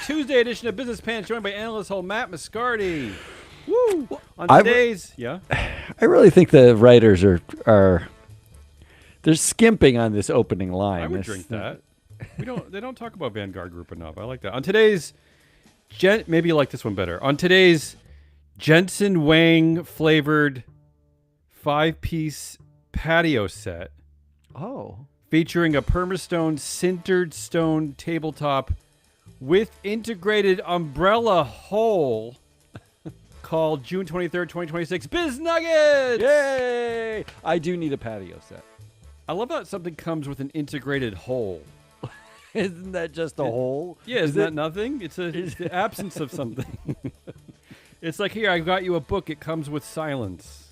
Tuesday edition of Business Pants, joined by analyst whole Matt Moscardi. Woo! On today's, I really think the writers are they're skimping on this opening line. I would drink that. They don't talk about Vanguard Group enough. I like that. On today's, maybe you like this one better. On today's Jensen Wang flavored 5-piece patio set. Oh. Featuring a permastone sintered stone tabletop with integrated umbrella hole called June 23rd, 2026 Biz Nuggets! Yay! I do need a patio set. I love that something comes with an integrated hole. Isn't that just a hole? Yeah, isn't that nothing? It's the absence of something. It's like, here, I got you a book. It comes with silence.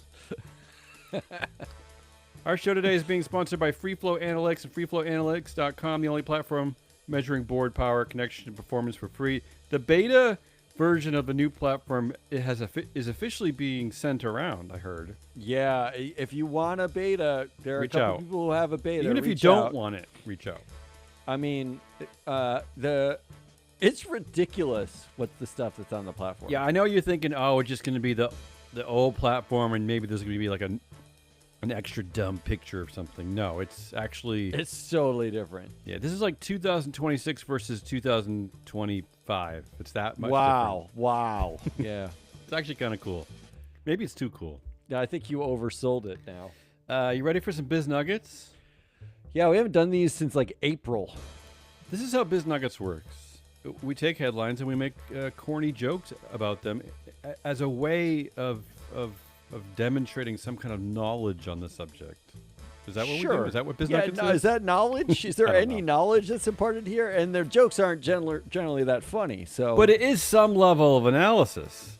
Our show today is being sponsored by FreeFlow Analytics and FreeFlowAnalytics.com, the only platform measuring board power, connection, and performance for free. The beta version of the new platform is officially being sent around, I heard. Yeah, if you want a beta, there are a couple people who have a beta. Even if you don't want it, reach out. I mean, it's ridiculous what's the stuff that's on the platform. Yeah, I know you're thinking, oh, it's just going to be the old platform, and maybe there's going to be like an extra dumb picture of something. No, it's totally different. Yeah, this is like 2026 versus 2025. It's that much different. Wow. Yeah. It's actually kind of cool. Maybe it's too cool. Yeah, I think you oversold it now. You ready for some Biz Nuggets? Yeah, we haven't done these since like April. This is how Biz Nuggets works. We take headlines and we make corny jokes about them as a way of demonstrating some kind of knowledge on the subject. Is that what we do? Is that what Biz Nuggets is? Is that knowledge? Is there any knowledge that's imparted here? And their jokes aren't generally that funny. So, but it is some level of analysis.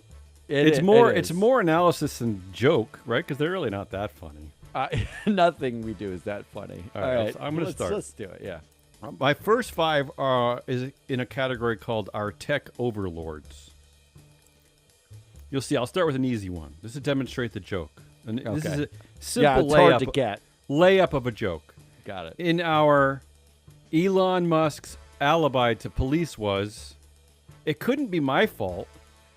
It's more analysis than joke, right? Because they're really not that funny. Nothing we do is that funny. All right, I'm going to start. Let's do it. Yeah. My first five is in a category called our tech overlords. You'll see. I'll start with an easy one. This is to demonstrate the joke. And this is a simple it's hard to get. Layup of a joke. Got it. In our Elon Musk's alibi to police was, it couldn't be my fault.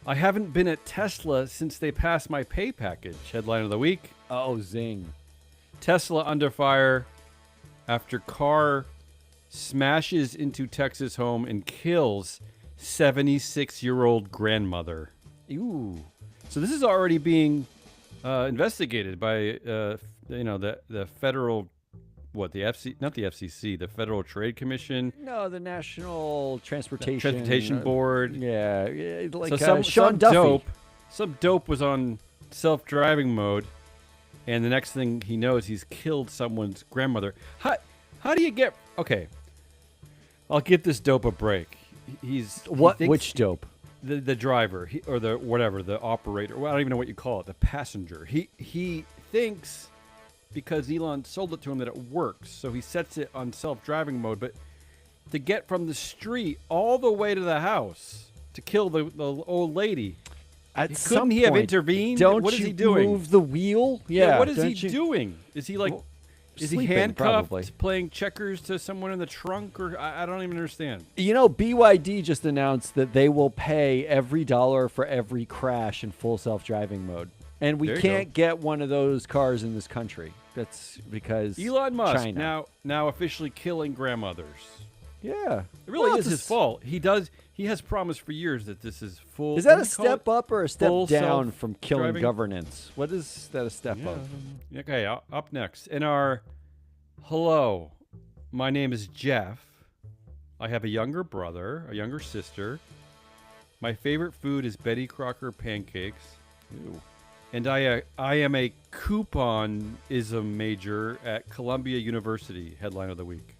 I haven't been at Tesla since they passed my pay package. Headline of the week. Oh, zing. Tesla under fire after car smashes into Texas home and kills 76-year-old grandmother. Ooh. So this is already being investigated by the federal, not the FCC, the Federal Trade Commission. No, the National Transportation Board. Yeah, like so Sean Duffy. Some dope was on self-driving mode, and the next thing he knows, he's killed someone's grandmother. How do you get? Okay, I'll give this dope a break. Which dope? The driver or the operator. Well, I don't even know what you call it. The passenger. He thinks because Elon sold it to him that it works, so he sets it on self-driving mode. But to get from the street all the way to the house to kill the old lady, couldn't he have intervened? What is he doing? Move the wheel? Yeah. What is he doing? Is he like? Is he handcuffed, probably playing checkers to someone in the trunk, or I don't even understand. You know, BYD just announced that they will pay every dollar for every crash in full self-driving mode, and we can't get one of those cars in this country. That's because Elon Musk China. now officially killing grandmothers. Yeah, it really is his fault. He has promised for years that this is full. Is that a step up or a step down from killing governance? What is that a step up? Okay, up next. In our hello, my name is Jeff. I have a younger brother, a younger sister. My favorite food is Betty Crocker pancakes. Ew. And I am a couponism major at Columbia University. Headline of the week.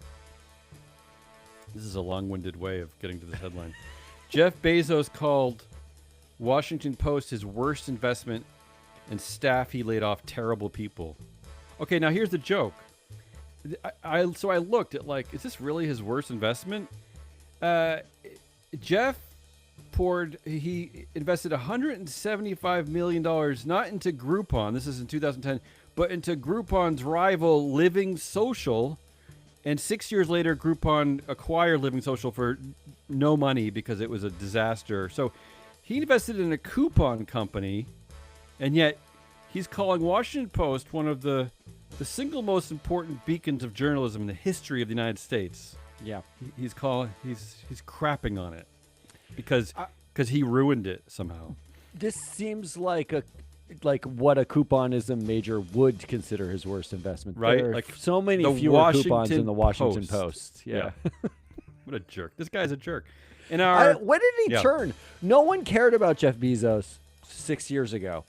This is a long-winded way of getting to this headline. Jeff Bezos called Washington Post his worst investment, and staff he laid off terrible people. Okay, now here's the joke. So I looked at is this really his worst investment? Jeff he invested $175 million not into Groupon, this is in 2010, but into Groupon's rival Living Social, And 6 years later, Groupon acquired Living Social for no money because it was a disaster. So he invested in a coupon company, and yet he's calling Washington Post one of the single most important beacons of journalism in the history of the United States. Yeah. He's crapping on it because he ruined it somehow. This seems like what a couponism major would consider his worst investment. Right? There are like so many fewer Washington coupons in the Washington Post. Post. Yeah. What a jerk. This guy's a jerk. And when did he turn? No one cared about Jeff Bezos 6 years ago.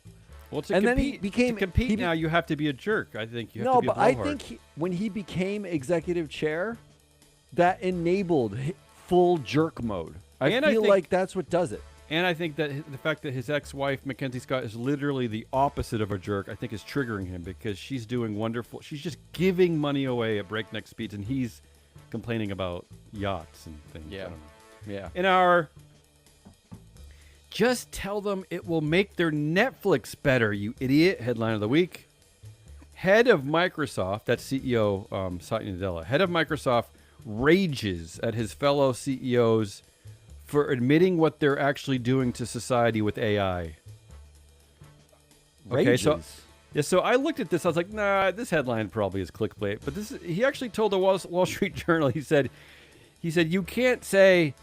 Well, and then he became to compete now. You have to be a jerk. I think you have to be a blowhard. I think when he became executive chair, that enabled full jerk mode. I feel like that's what does it. And I think that the fact that his ex-wife, Mackenzie Scott, is literally the opposite of a jerk, I think is triggering him because she's doing wonderful. She's just giving money away at breakneck speeds, and he's complaining about yachts and things. Yeah. I don't know. Yeah. In our just tell them it will make their Netflix better, you idiot, headline of the week. Head of Microsoft, that's CEO Satya Nadella, head of Microsoft rages at his fellow CEOs for admitting what they're actually doing to society with AI. Rages. Okay, so I looked at this. I was like, nah, this headline probably is clickbait. But he actually told the Wall Street Journal. He said, you can't say,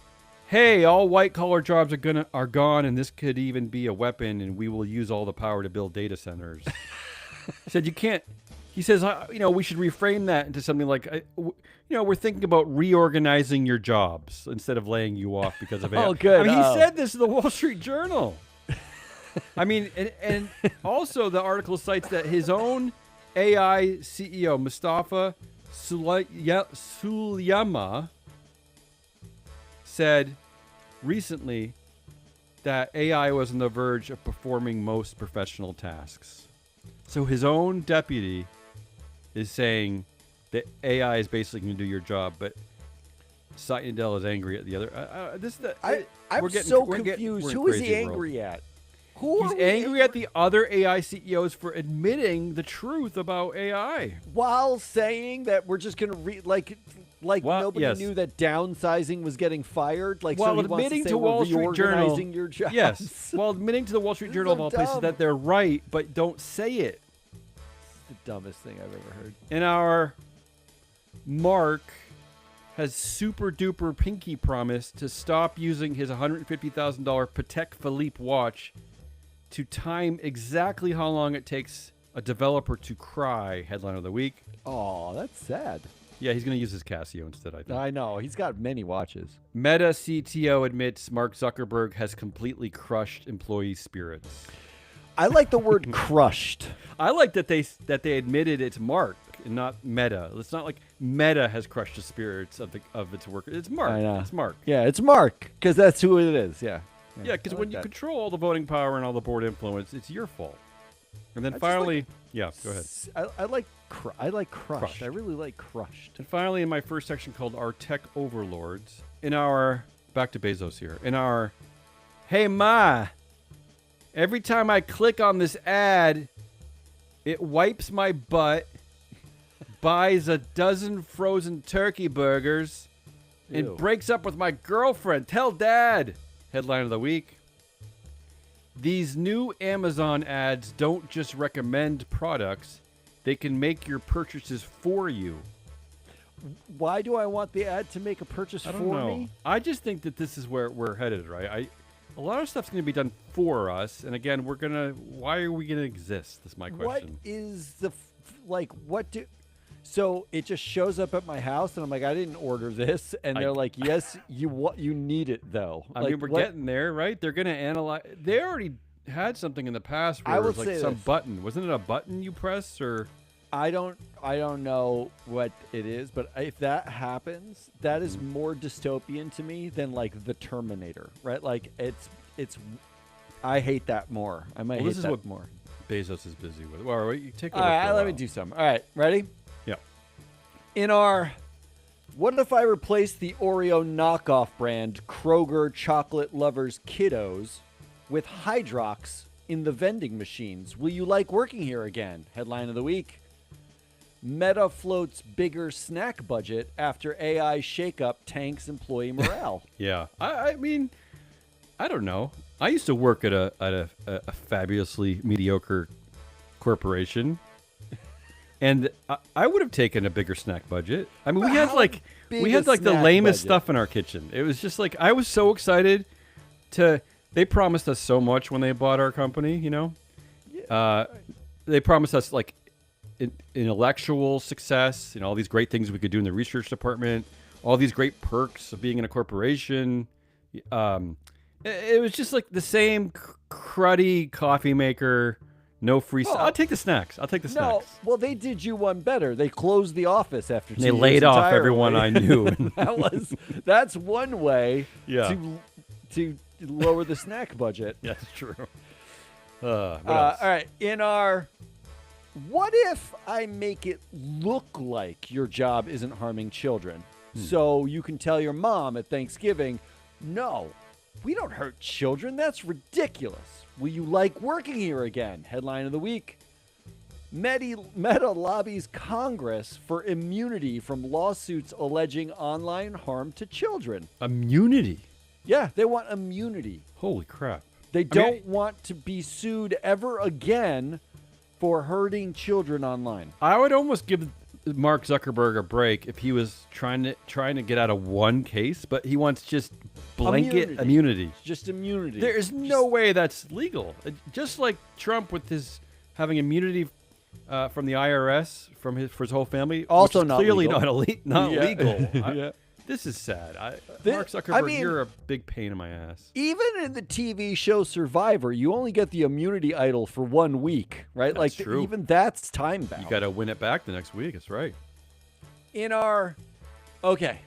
hey, all white collar jobs are gone, and this could even be a weapon, and we will use all the power to build data centers. He said you can't. He says, we should reframe that into something like, we're thinking about reorganizing your jobs instead of laying you off because of AI. Oh, good. I mean, he said this to the Wall Street Journal. I mean, and also the article cites that his own AI CEO, Mustafa Suleyman, said recently that AI was on the verge of performing most professional tasks. So his own deputy is saying that AI is basically going to do your job, but Satya Nadella is angry at the other. I'm so confused. Who is he angry at? He's angry at the other AI CEOs for admitting the truth about AI. While saying that we're just going to nobody knew that downsizing was getting fired. While admitting to Wall Street Journal, your jobs. Yes. While admitting to the Wall Street Journal of all places that they're right, but don't say it. It's the dumbest thing I've ever heard. And our Mark has super duper pinky promised to stop using his $150,000 Patek Philippe watch to time exactly how long it takes a developer to cry. Headline of the week. Oh, that's sad. Yeah, he's going to use his Casio instead, I think. I know. He's got many watches. Meta CTO admits Mark Zuckerberg has completely crushed employee spirits. I like the word crushed. I like that they admitted it's Mark and not Meta. It's not like Meta has crushed the spirits of its workers. It's Mark. I know. It's Mark. Yeah, it's Mark because that's who it is. Yeah. Yeah, because when you control all the voting power and all the board influence, it's your fault. And then finally, go ahead. I like crushed. I really like crushed. And finally, in my first section called Our Tech Overlords, back to Bezos here, hey Ma, every time I click on this ad, it wipes my butt, buys a dozen frozen turkey burgers, and breaks up with my girlfriend. Tell Dad. Headline of the week. These new Amazon ads don't just recommend products, they can make your purchases for you. Why do I want the ad to make a purchase for me? I just think that this is where we're headed, right? A lot of stuff's going to be done for us, and again, why are we going to exist? That's my question. What is so it just shows up at my house, and I'm like, I didn't order this, and they're like, yes, you need it though. I mean, we're getting there, right? They're going to analyze. They already had something in the past where it was like some button. Wasn't it a button you press or? I don't know what it is, but if that happens, that is more dystopian to me than like the Terminator, right? Like it's. I hate that more. I might hate that more. Bezos is busy with. Well, you take. All right, let me do some. All right, ready? Yeah. What if I replace the Oreo knockoff brand Kroger Chocolate Lovers Kiddos with Hydrox in the vending machines? Will you like working here again? Headline of the week. Meta floats bigger snack budget after AI shakeup tanks employee morale. Yeah. I mean, I don't know. I used to work at a fabulously mediocre corporation, and I would have taken a bigger snack budget. I mean, But we had how like big a the snack lamest budget? stuff in our kitchen. It was just like I was so excited to. They promised us so much when they bought our company. You know, they promised us like intellectual success. You know, all these great things we could do in the research department. All these great perks of being in a corporation. It was just like the same cruddy coffee maker, no free. Well, I'll take the snacks. I'll take the No, snacks. well, they did you one better. They closed the office after 2 They years laid off entirely. everyone I knew. That's one way Yeah. to lower the snack budget. Yeah, that's true. What else? All right, in our what if I make it look like your job isn't harming children, so you can tell your mom at Thanksgiving, no, we don't hurt children. That's ridiculous. Will you like working here again? Headline of the week. Meta lobbies Congress for immunity from lawsuits alleging online harm to children. Immunity. Yeah, they want immunity. Holy crap. They don't want to be sued ever again for hurting children online. I would almost give Mark Zuckerberg a break if he was trying to get out of one case, but he wants just blanket immunity. Just immunity. There is no way that's legal. Just like Trump with his having immunity from the IRS for his whole family, Also which is not clearly legal. not Yeah. legal. Yeah. This is sad. The- Mark Zuckerberg, I mean- you're a big pain in my ass. Even in the TV show Survivor, you only get the immunity idol for 1 week, right? That's true. Even that's time bound. You got to win it back the next week. That's right. In our okay.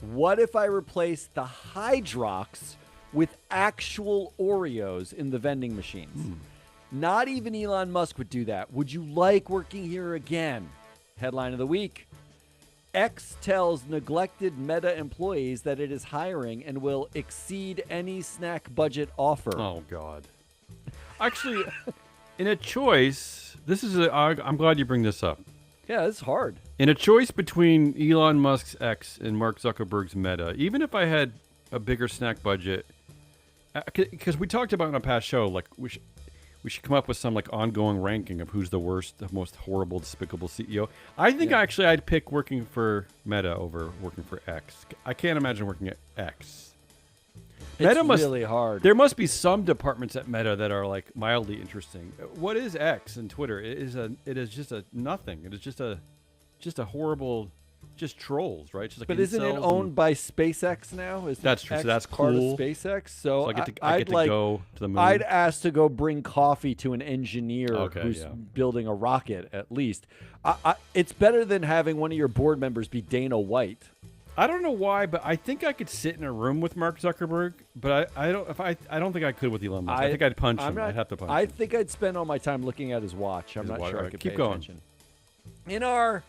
What if I replace the Hydrox with actual Oreos in the vending machines? Not even Elon Musk would do that. Would you like working here again? Headline of the week. X tells neglected Meta employees that it is hiring and will exceed any snack budget offer. Oh God. Actually, in a choice, I'm glad you bring this up. Yeah, it's hard. In a choice between Elon Musk's X and Mark Zuckerberg's Meta, even if I had a bigger snack budget, because we talked about in a past show, like we should come up with some like ongoing ranking of who's the worst, the most horrible, despicable CEO. I think actually I'd pick working for Meta over working for X. I can't imagine working at X. It's really hard. There must be some departments at Meta that are like mildly interesting. What is X and Twitter? It is just a nothing. It is just a horrible, just trolls, right? Just like But isn't it incels owned and- by SpaceX now? Is That's true. So X that's part cool. of SpaceX. So I get to I'd go to the moon. I'd ask to go bring coffee to an engineer Okay, who's yeah. building a rocket. At least, it's better than having one of your board members be Dana White. I don't know why, but I think I could sit in a room with Mark Zuckerberg, but I don't think I could with Elon Musk. I think I'd punch him. I'd have to punch I him. think I'd spend all my time looking at his watch. I'm His not watch, sure I alright, could keep pay going. attention. In our,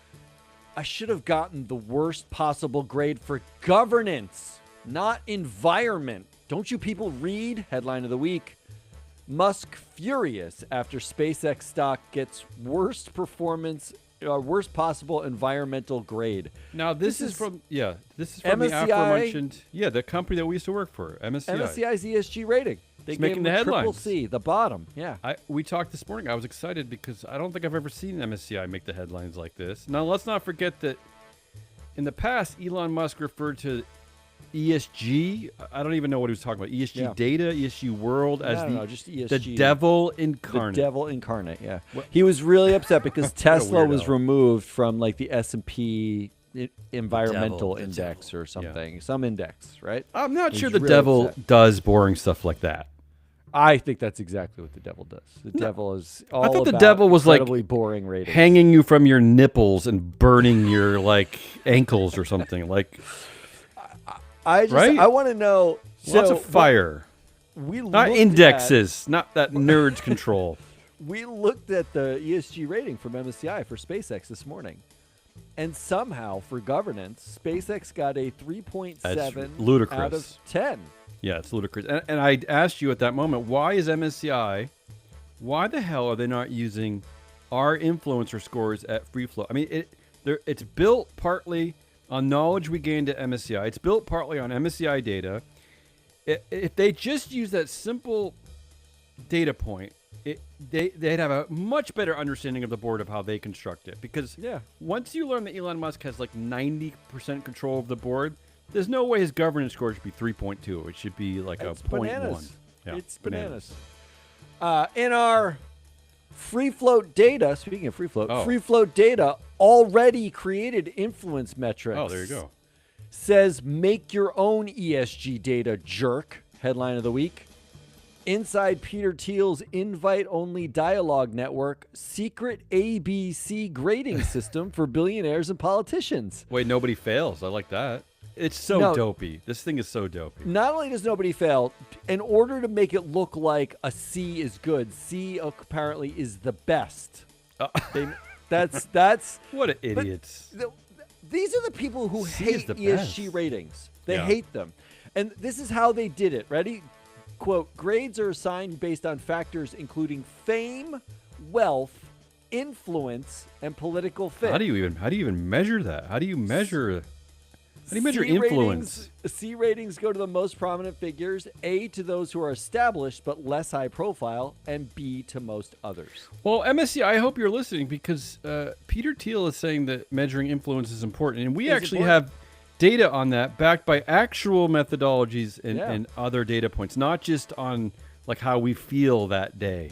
I should have gotten the worst possible grade for governance, not environment. Don't you people read? Headline of the week. Musk furious after SpaceX stock gets worst possible environmental grade. Now this is from the MSCI aforementioned the company that we used to work for, MSCI. MSCI's ESG rating. They It's gave making him the a triple headlines. C, the bottom. Yeah. We talked this morning. I was excited because I don't think I've ever seen MSCI make the headlines like this. Now let's not forget that in the past, Elon Musk referred to ESG. I don't even know what he was talking about. ESG Yeah. data, ESG world as No, just the ESG. devil incarnate. The devil incarnate, yeah. He was really upset because Tesla was weirdo. removed from like the S&P environmental The index devil, or something. Some index, right? I'm not He's sure the really devil upset. does boring stuff like that. I think that's exactly what the devil does. The devil is all thought the about devil was, like, incredibly boring ratings. Hanging you from your nipples and burning your like ankles or something like right? I want to know. lots so of fire. We Not looked indexes, not that nerds control. We looked at the ESG rating from MSCI for SpaceX this morning. And somehow, for governance, SpaceX got a 3.7 That's ludicrous. out of 10. Yeah, it's ludicrous. And I asked you at that moment, why the hell are they not using our influencer scores at Free Flow. I mean, it's built partly on knowledge we gained at MSCI. It's built partly on MSCI data. If they just use that simple data point, they'd have a much better understanding of the board of how they construct it. Because once you learn that Elon Musk has like 90% control of the board, there's no way his governance score should be 3.2. It should be like it's a 0.1. bananas. Yeah, It's bananas. In our free float data, speaking of free float, free float data already created influence metrics. Oh, there you go. Says make your own ESG data, jerk. Headline of the week. Inside Peter Thiel's invite-only dialogue network, secret ABC grading system for billionaires and politicians. Wait, nobody fails. I like that. It's so dopey. This thing is so dopey. Not only does nobody fail, in order to make it look like a C is good, C apparently is the best. That's what idiots. These are the people who C hate is the ESG best. ratings. They hate them. And this is how they did it. Ready? Quote, grades are assigned based on factors including fame, wealth, influence, and political fit. How do you even measure that? How do you measure influence? C ratings go to the most prominent figures, A to those who are established but less high profile, and B to most others. Well, MSCI, I hope you're listening because Peter Thiel is saying that measuring influence is important, and we actually have data on that backed by actual methodologies and other data points, not just on like how we feel that day.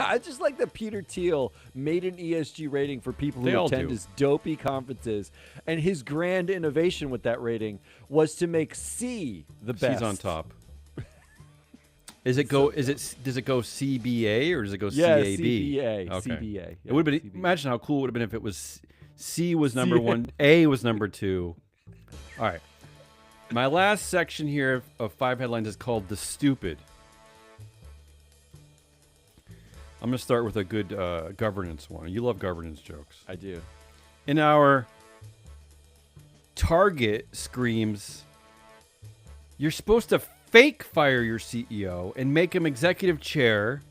I just like that Peter Thiel made an ESG rating for people who attend his dopey conferences, and his grand innovation with that rating was to make C the best. C's on top. Does it go CBA or does it go CAB? CBA. Okay. CBA. Yeah, It would have been. Imagine how cool it would have been if it was C was number one, A was number 2. All right. My last section here of 5 headlines is called The Stupid. I'm going to start with a good governance one. You love governance jokes. I do. In our Target screams, you're supposed to fake fire your CEO and make him executive chair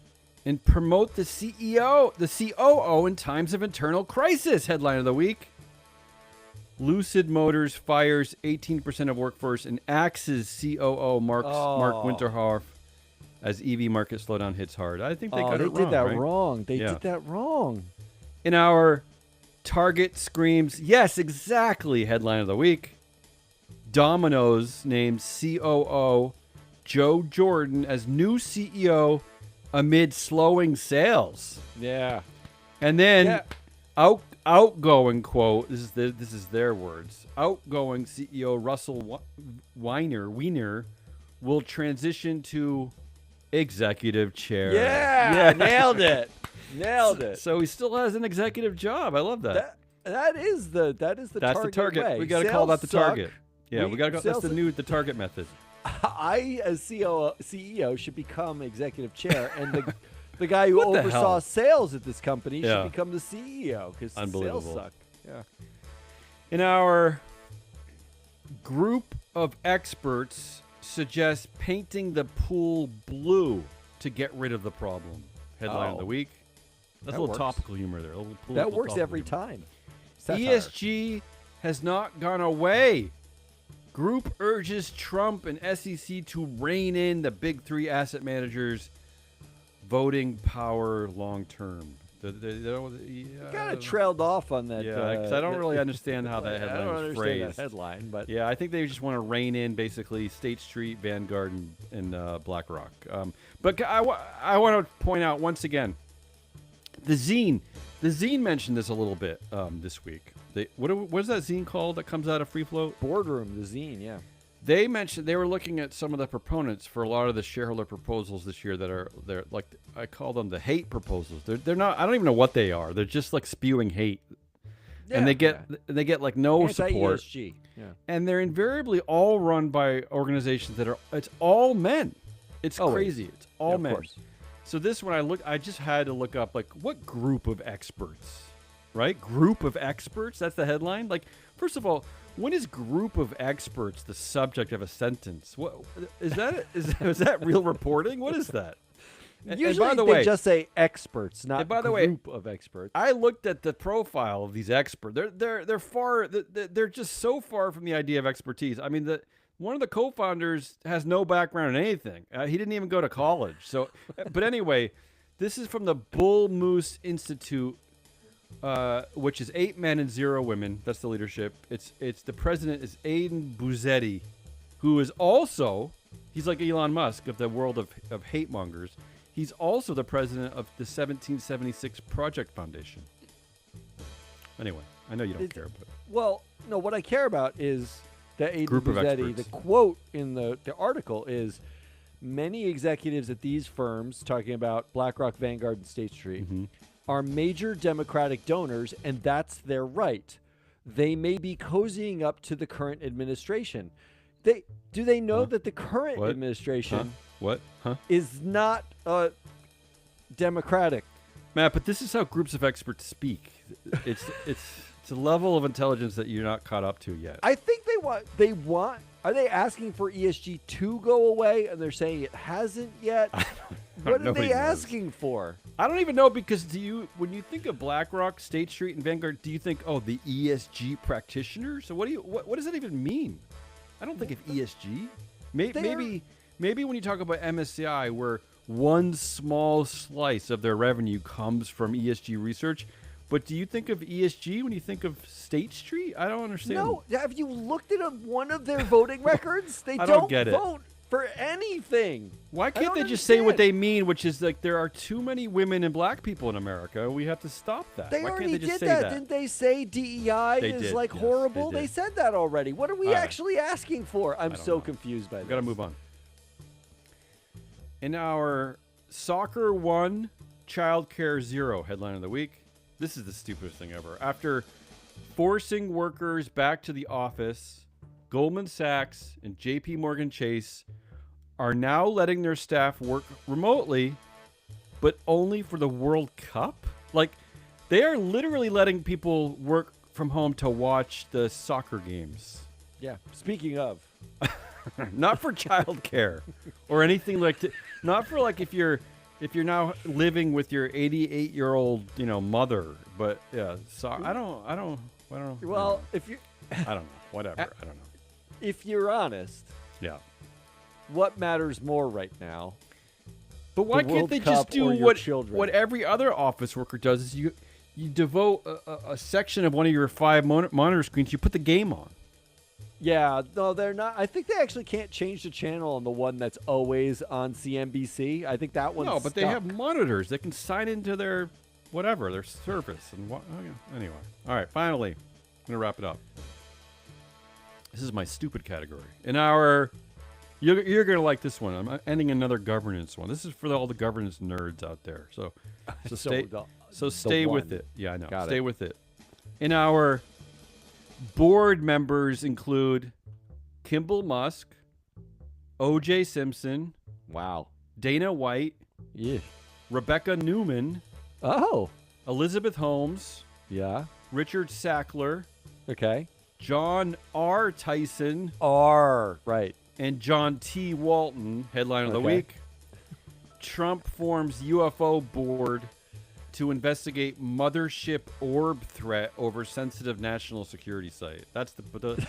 and promote the COO in times of internal crisis. Headline of the week. Lucid Motors fires 18% of workforce and axes COO Mark Winterhoff as EV market slowdown hits hard. I think they got it wrong. They did that right? wrong. They did that wrong. In our Target screams, yes, exactly. Headline of the week. Domino's names COO Joe Jordan as new CEO amid slowing sales. Yeah. And then outgoing quote, this is their words. Outgoing CEO Russell Weiner will transition to executive chair. Yeah. Nailed it. Nailed it. So he still has an executive job. I love that. That is the That's target the target. way. We got to call that the target. Yeah, we got to go. That's the target method. I, as CEO, should become executive chair, and the guy who oversaw sales at this company should become the CEO because sales suck. Yeah. In our group of experts suggest painting the pool blue to get rid of the problem. Headline of the week. That's a little topical humor there. That works every time. Satire. ESG has not gone away. Group urges Trump and SEC to rein in the big 3 asset managers' voting power long term. Kind of trailed off on that. Yeah, because I don't really understand how that headline is phrased. That headline, but yeah, I think they just want to rein in basically State Street, Vanguard, and BlackRock. But I want to point out once again, the zine mentioned this a little bit this week. What is that zine called that comes out of Free Float? Boardroom, the zine, yeah. They mentioned they were looking at some of the proponents for a lot of the shareholder proposals this year they're like, I call them the hate proposals. They're not. I don't even know what they are. They're just like spewing hate, and they get like no support. ESG. Yeah. And they're invariably all run by organizations that are. It's all men. It's crazy. It's all men. Of course. So this one I just had to look up like what group of experts, right? Group of experts. That's the headline. Like first of all. When is group of experts the subject of a sentence? What is that? Is that real reporting? What is that? Usually by the they way, just say experts, not by the way, group of experts. I looked at the profile of these experts. They're just so far from the idea of expertise. I mean, one of the co-founders has no background in anything. He didn't even go to college. So, but anyway, this is from the Bull Moose Institute, which is 8 men and 0 women. That's the leadership. It's the president is Aiden Buzzetti, who is also, he's like Elon Musk of the world of hate mongers. He's also the president of the 1776 Project Foundation. Anyway, I know you don't care, but Well, no, what I care about is that Aiden Group of Buzzetti, experts. the quote in the article is, many executives at these firms, talking about BlackRock, Vanguard, and State Street, are major Democratic donors, and that's their right. They may be cozying up to the current administration. Do they know that the current What? administration What? Huh? is not Democratic? Matt, but this is how groups of experts speak. It's a level of intelligence that you're not caught up to yet. I think they want. Are they asking for ESG to go away, and they're saying it hasn't yet? What are Nobody they knows. asking for? I don't even know, because when you think of BlackRock, State Street, and Vanguard, do you think, oh, the ESG practitioner? So what does that even mean? I don't think of ESG. Maybe when you talk about MSCI, where one small slice of their revenue comes from ESG research. But do you think of ESG when you think of State Street? I don't understand. No, have you looked at one of their voting records? They I don't get it. vote for anything. Why I can't don't they just say what understand. they mean, which is like there are too many women and black people in America. We have to stop that. They Why already can't they just did say that. that? Didn't they say DEI They is did, like yes, horrible? they They did. said that already. What are we All right. actually asking for? I'm don't so know. confused by We this. got to move on. In our Soccer 1, Childcare 0 headline of the week, this is the stupidest thing ever. After forcing workers back to the office, Goldman Sachs and JP Morgan Chase are now letting their staff work remotely, but only for the World Cup? Like, they are literally letting people work from home to watch the soccer games. Yeah. Speaking of, Not for childcare or anything like that. Not for like if you're now living with your 88-year-old, mother. But yeah, so I don't. well, if you I don't know. Whatever. I don't know. if you're honest, Yeah. what matters more right now? But why The can't World they Cup just do or your what children? what every other office worker does? Is you devote a section of one of your 5 monitor screens. You put the game on. Yeah, no, they're not. I think they actually can't change the channel on the one that's always on CNBC. I think that one's No, but they stuck. have monitors. They can sign into their their service. And anyway. All right, finally, I'm going to wrap it up. This is my stupid category. You're going to like this one. I'm ending another governance one. This is for all the governance nerds out there. So stay with one. it. Yeah, I know. Got Stay it. with it. In our board members include Kimball Musk, O.J. Simpson, Wow. Dana White, Yeah. Rebecca Newman, Oh. Elizabeth Holmes, Yeah. Richard Sackler, Okay. John R. Tyson, Right. and John T. Walton, headline of the Okay. week. Trump forms UFO board to investigate mothership orb threat over sensitive national security site. That's the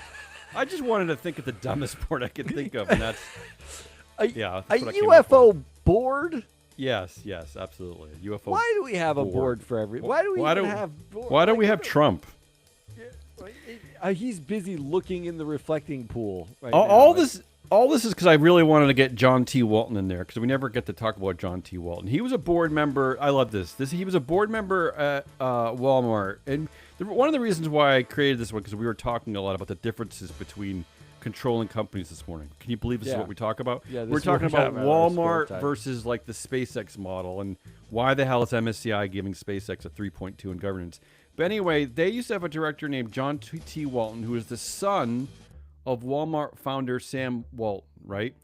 I just wanted to think of the dumbest board I could think of, and that's yeah. A That's what I came up with. UFO board? Yes, absolutely. UFO. Why do we have a board for every? Why do we even have? Why do we have Trump? He's busy looking in the reflecting pool. Right All now. this is because I really wanted to get John T. Walton in there because we never get to talk about John T. Walton. He was a board member. I love this. He was a board member at Walmart, and one of the reasons why I created this one because we were talking a lot about the differences between controlling companies this morning. Can you believe this is Yeah. what we talk about? Yeah, this we're is talking what we're about talking about our spare Walmart time. versus like the SpaceX model, and why the hell is MSCI giving SpaceX a 3.2 in governance? But anyway, they used to have a director named John T. Walton, who is the son of Walmart founder Sam Walton, right?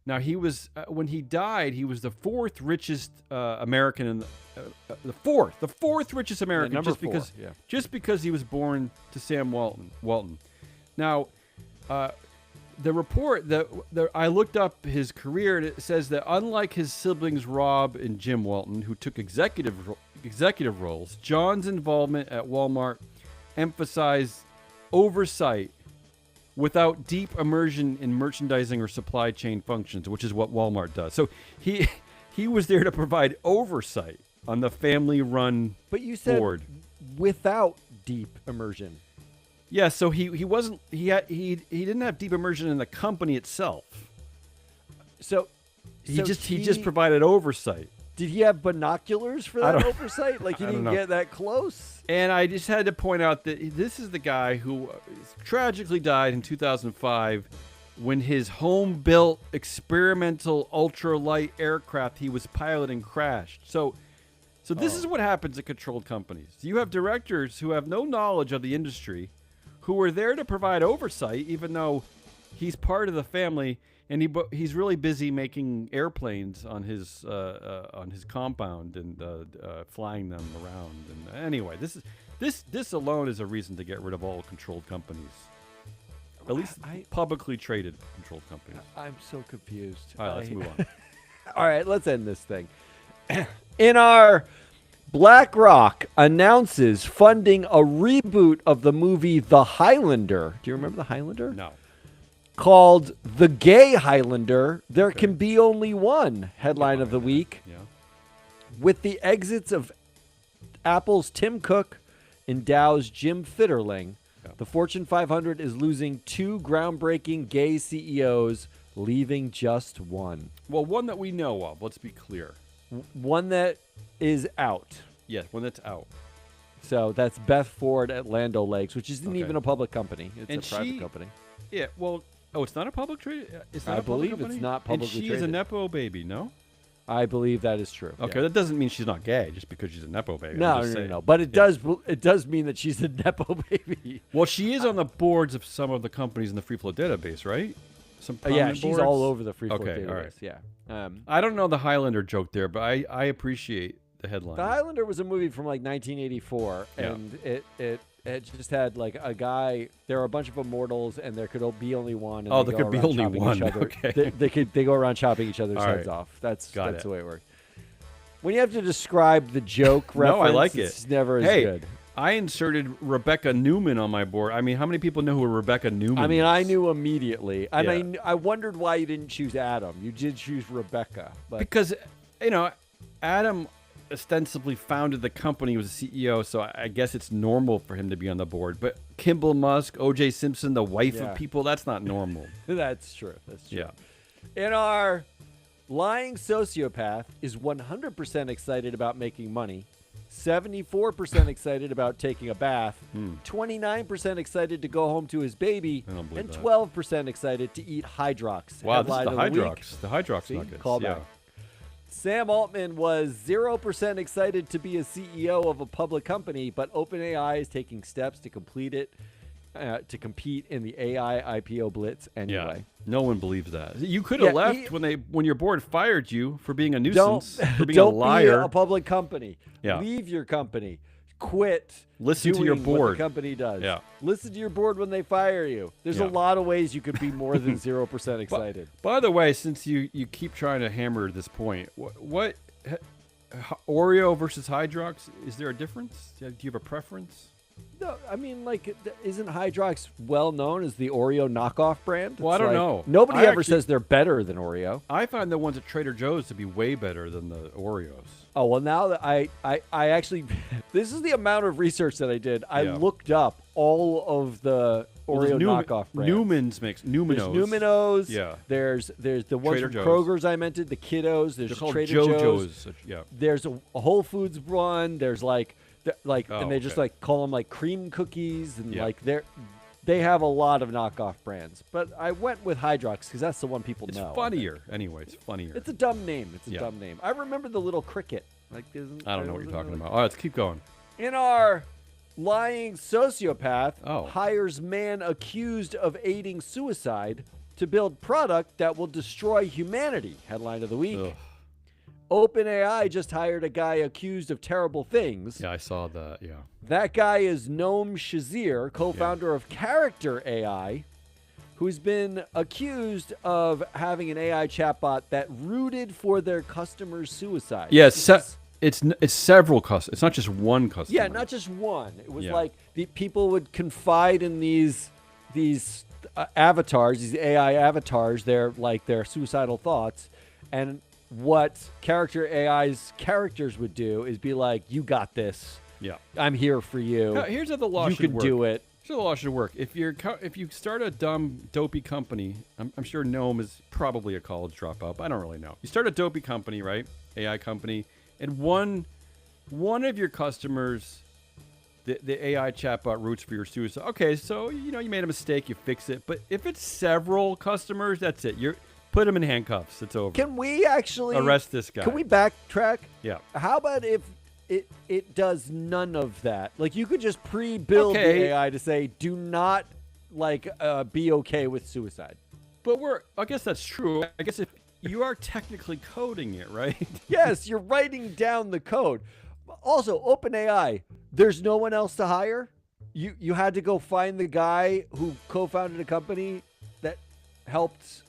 Now, he was when he died, he was the 4th richest American in the fourth richest American, number just 4, because just because he was born to Sam Walton. Now, the report that I looked up his career, and it says that unlike his siblings Rob and Jim Walton, who took executive roles, John's involvement at Walmart emphasized oversight without deep immersion in merchandising or supply chain functions, which is what Walmart does. So he was there to provide oversight on the family-run But you said board. without deep immersion. Yeah, so he didn't have deep immersion in the company itself. So He just provided oversight. Did he have binoculars for I that don't- oversight? Like he I don't didn't know. get that close? And I just had to point out that this is the guy who tragically died in 2005 when his home-built experimental ultralight aircraft he was piloting crashed. So this is what happens at controlled companies. You have directors who have no knowledge of the industry, who are there to provide oversight, even though he's part of the family, and he's really busy making airplanes on his compound and flying them around. And anyway, this alone is a reason to get rid of all controlled companies, at least publicly traded controlled companies. I'm so confused. All right, let's move on. All right, let's end this thing. In our BlackRock announces funding a reboot of the movie The Highlander. Do you remember The Highlander? No. Called The Gay Highlander. There can be only one. Headline of the week. Yeah. With the exits of Apple's Tim Cook and Dow's Jim Fitterling, the Fortune 500 is losing two groundbreaking gay CEOs, leaving just one. Well, one that we know of. Let's be clear. One that is out. Yes, one that's out. So that's Beth Ford at Land O'Lakes, which isn't Okay. even a public company. It's And a private she- company. Yeah. Well. Oh, it's not a public trade. It's not I a public believe it's company? not publicly And she is a traded. nepo baby. No. I believe that is true. Okay, yeah. that doesn't mean she's not gay just because she's a nepo baby. No, I'm just no, saying. no. But it does mean that she's a nepo baby. Well, she is on the boards of some of the companies in the Free Flow database, right? Some Yeah, prominent she's boards? all over the free flow Okay, database. all right. Yeah. I don't know the Highlander joke there, but I appreciate the headline. The Highlander was a movie from like 1984, Yeah. and it just had like a guy. There were a bunch of immortals, and there could be only one. And Oh, they there go could be around only chopping one. each other. Okay. They go around chopping each other's All heads right. off. That's Got it. the way it works. When you have to describe the joke reference, No, I like it. it's never as Hey, good. I inserted Rebecca Newman on my board. I mean, how many people know who Rebecca Newman I mean, is? I knew immediately, and Yeah. I wondered why you didn't choose Adam. You did choose Rebecca, but Because, Adam ostensibly founded the company, he was a CEO, so I guess it's normal for him to be on the board. But Kimball Musk, O.J. Simpson, the wife Yeah. of people, that's not normal. that's true. That's true. Yeah. In our lying sociopath is 100% excited about making money, 74% excited about taking a bath, 29% excited to go home to his baby, I don't believe and that. 12% excited to eat Hydrox. Wow, this is Headline the of week. Hydrox. The Hydrox See? nuggets. Call yeah. back. Sam Altman was 0% excited to be a CEO of a public company, but OpenAI is taking steps to complete it, to compete in the AI IPO blitz anyway. Yeah. No one believes that. You could have Yeah, left when your board fired you for being a Don't, nuisance, for being don't a liar. be a public company. Yeah. Leave your company. Quit. Listen to your doing what board. the company does. Yeah. Listen to your board when they fire you. There's Yeah. a lot of ways you could be more than 0% excited. By the way, since you keep trying to hammer this point, what Oreo versus Hydrox, is there a difference? Do you have a preference? No, I mean, like, isn't Hydrox well known as the Oreo knockoff brand? Well, I It's don't like, know. Nobody I ever actually- says they're better than Oreo. I find the ones at Trader Joe's to be way better than the Oreos. Oh, well, now that I actually, this is the amount of research that I did. I Yeah. looked up all of the Well, there's Oreo knockoff brands. Newman's makes Numinos. There's Numinos. Yeah. There's the ones Trader from Joe's. Kroger's I mentioned, the Kiddos. There's They're called Trader Joe's. JoJo's. Yeah. There's a Whole Foods one. There's and they just okay. like call them like cream cookies and Yeah. they have a lot of knockoff brands. But I went with Hydrox because that's the one people It's know. funnier. Anyway, it's funnier. It's a dumb name. It's a Yeah. dumb name. I remember the little cricket. I don't know what you're talking about. All right, let's keep going. In our lying sociopath Oh. hires man accused of aiding suicide to build product that will destroy humanity. Headline of the week. Ugh. OpenAI just hired a guy accused of terrible things. Yeah, I saw that. Yeah. That guy is Noam Shazir, co-founder of Character AI. who's been accused of having an AI chatbot that rooted for their customers' suicide. Yes, it's several customers. It's not just one customer. Yeah, not just one. It was Yeah. like the people would confide in these avatars, these AI avatars, their suicidal thoughts, and what characters would do is be like, "You got this. Yeah. I'm here for you. Now, here's how the law You should can work. do it." Here's how the law should work. If you start a dumb, dopey company, I'm sure Noam is probably a college dropout, but I don't really know. You start a dopey company, right? AI company, and one of your customers, the AI chatbot roots for your suicide. Okay, so you made a mistake, you fix it. But if it's several customers, that's it. You're put them in handcuffs. It's over. Can we actually Arrest this guy. Can we backtrack? Yeah. How about if it does none of that? Like you could just pre-build Okay. the AI to say, "Do not be okay with suicide." But I guess that's true. I guess if you are technically coding it, right? Yes, you're writing down the code. Also, OpenAI, there's no one else to hire. You had to go find the guy who co-founded a company that helped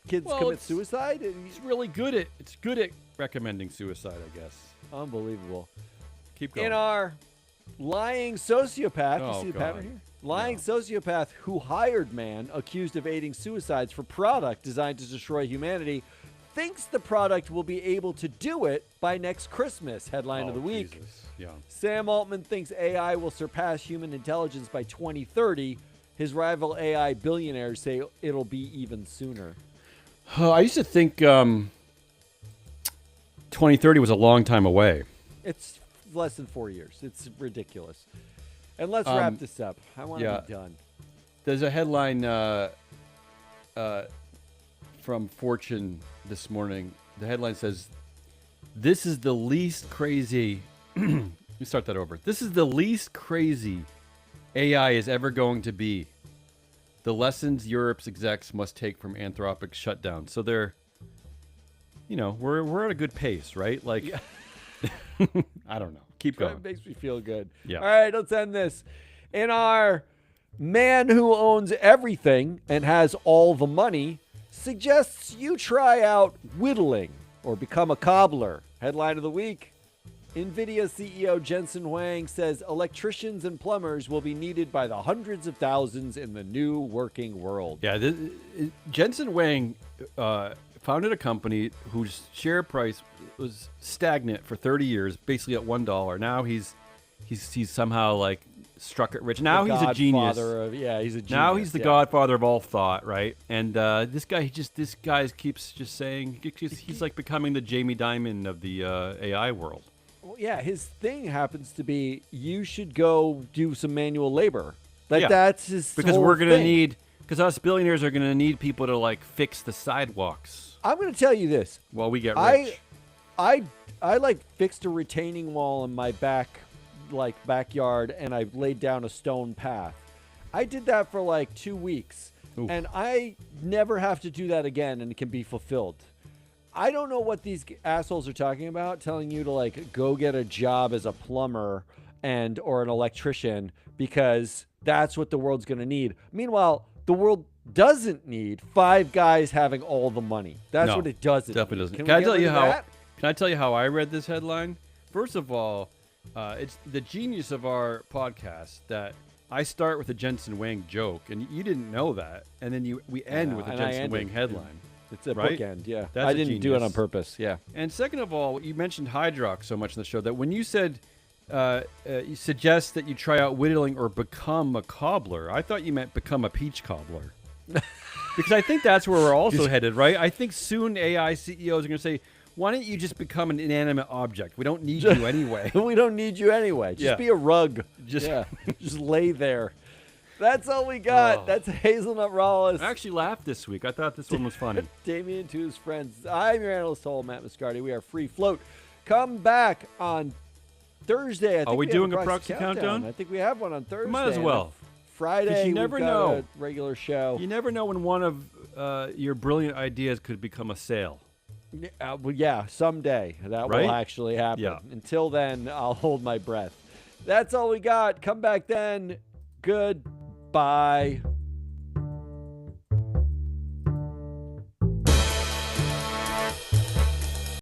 kids Well, commit it's- suicide. It's really good at recommending suicide, I guess. Unbelievable. Keep going. In our lying sociopath, Oh, you see the God. pattern here? Lying No. sociopath who hired man accused of aiding suicides for product designed to destroy humanity thinks the product will be able to do it by next Christmas. Headline of the week. Jesus. Yeah. Sam Altman thinks AI will surpass human intelligence by 2030. His rival AI billionaires say it'll be even sooner. I used to think 2030 was a long time away. It's less than 4 years. It's ridiculous. And let's wrap this up. I want to yeah. be done. There's a headline from Fortune this morning. The headline says, "This is the least crazy." Let me start that over. This is the least crazy AI is ever going to be. The lessons Europe's execs must take from Anthropic's shutdown. So they're, we're at a good pace, right? Like, I don't know. Keep going. It makes me feel good. Yeah. All right, let's end this. In our man who owns everything and has all the money suggests you try out whittling or become a cobbler. Headline of the week. NVIDIA CEO Jensen Huang says electricians and plumbers will be needed by the hundreds of thousands in the new working world. Yeah, Jensen Huang founded a company whose share price was stagnant for 30 years, basically at $1. Now he's somehow like struck it rich. Now he's a genius. He's a genius. Now he's the godfather of all thought, right? And this guy keeps just saying he's like becoming the Jamie Dimon of the AI world. Well, yeah, his thing happens to be you should go do some manual labor. That's his because whole we're gonna thing. need because us billionaires are gonna need people to like fix the sidewalks I'm going to tell you this. while we get rich. I like fixed a retaining wall in my backyard, and I laid down a stone path. I did that for like 2 weeks, Oof. and I never have to do that again, and it can be fulfilled. I don't know what these assholes are talking about, telling you to like go get a job as a plumber or an electrician because that's what the world's going to need. Meanwhile, the world doesn't need 5 guys having all the money. That's No, what it doesn't. Definitely need. doesn't. Can Can I we get tell you rid of how? that? Can I tell you how I read this headline? First of all, it's the genius of our podcast that I start with a Jensen Huang joke, and you didn't know that, and then we end with a and I Jensen ended. Huang headline. It's a Right? bookend, yeah. That's I a didn't do it on genius. purpose, yeah. And second of all, you mentioned Hydrox so much in the show that when you said you suggest that you try out whittling or become a cobbler, I thought you meant become a peach cobbler. Because I think that's where we're also headed, right? I think soon AI CEOs are going to say, why don't you just become an inanimate object? We don't need you anyway. We don't need you anyway. Just Yeah. be a rug. Just- Just lay there. That's all we got. Oh. That's Hazelnut Rawless. I actually laughed this week. I thought this one was funny. Damien to his friends. I'm your analyst, Hall, Matt Mascardi. We are Free Float. Come back on Thursday. I think Are we have doing a proxy proxy countdown? I think we have one on Thursday. Might as And well. on Friday, you never we've got know. a regular show. You never know when one of your brilliant ideas could become a sale. Well, yeah, someday that Right? will actually happen. Yeah. Until then, I'll hold my breath. That's all we got. Come back then. Goodbye.